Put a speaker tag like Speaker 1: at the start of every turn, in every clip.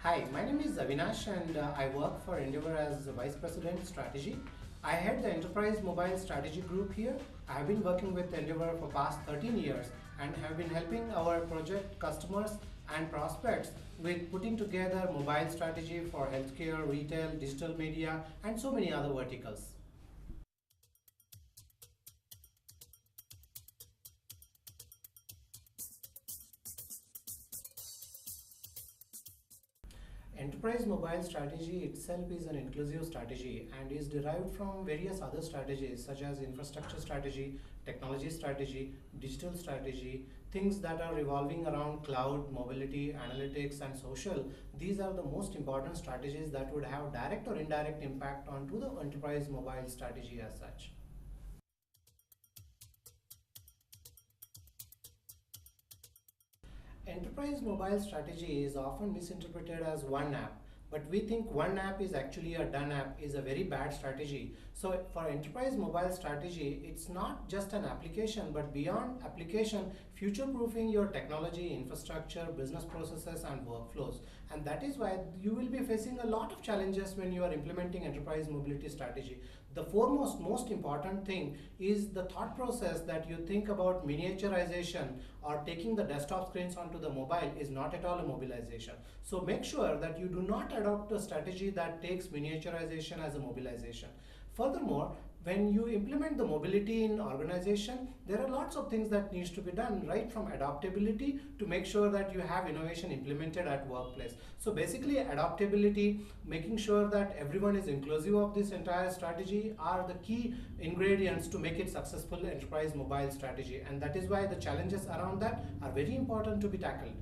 Speaker 1: Hi, my name is Avinash and I work for Endeavor as the Vice President Strategy. I head the Enterprise Mobile Strategy Group here. I have been working with Endeavor for past 13 years and have been helping our project customers and prospects with putting together mobile strategy for healthcare, retail, digital media and so many other verticals. Enterprise mobile strategy itself is an inclusive strategy and is derived from various other strategies such as infrastructure strategy, technology strategy, digital strategy, things that are revolving around cloud, mobility, analytics and social. These are the most important strategies that would have direct or indirect impact onto the enterprise mobile strategy as such. Enterprise mobile strategy is often misinterpreted as one app, but we think one app is actually a done app is a very bad strategy. So for enterprise mobile strategy, it's not just an application, but beyond application, future proofing your technology, infrastructure, business processes and workflows. And that is why you will be facing a lot of challenges when you are implementing enterprise mobility strategy. The foremost, most important thing is the thought process that you think about miniaturization or taking the desktop screens onto the mobile is not at all a mobilization. So make sure that you do not adopt a strategy that takes miniaturization as a mobilization. Furthermore, when you implement the mobility in organization, there are lots of things that needs to be done, right from adaptability to make sure that you have innovation implemented at workplace. So basically adaptability, making sure that everyone is inclusive of this entire strategy are the key ingredients to make it successful enterprise mobile strategy. And that is why the challenges around that are very important to be tackled.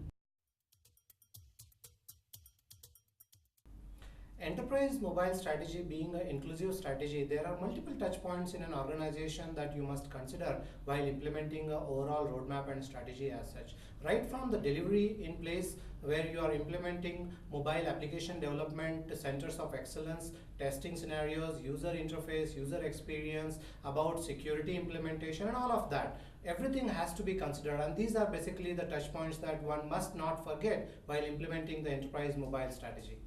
Speaker 1: Enterprise mobile strategy being an inclusive strategy, there are multiple touch points in an organization that you must consider while implementing an overall roadmap and strategy as such. Right from the delivery in place where you are implementing mobile application development, centers of excellence, testing scenarios, user interface, user experience, about security implementation and all of that. Everything has to be considered, and these are basically the touch points that one must not forget while implementing the enterprise mobile strategy.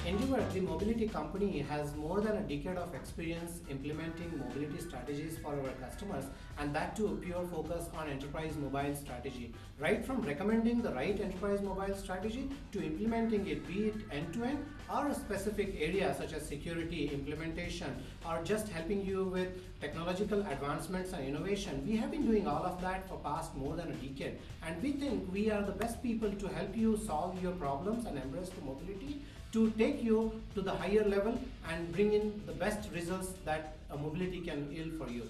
Speaker 1: Endeavor, the mobility company, has more than a decade of experience implementing mobility strategies for our customers, and that too pure focus on enterprise mobile strategy. Right from recommending the right enterprise mobile strategy to implementing it, be it end-to-end or a specific area such as security, implementation, or just helping you with technological advancements and innovation. We have been doing all of that for past more than a decade, and we think we are the best people to help you solve your problems and embrace the mobility to take you to the higher level and bring in the best results that a mobility can yield for you.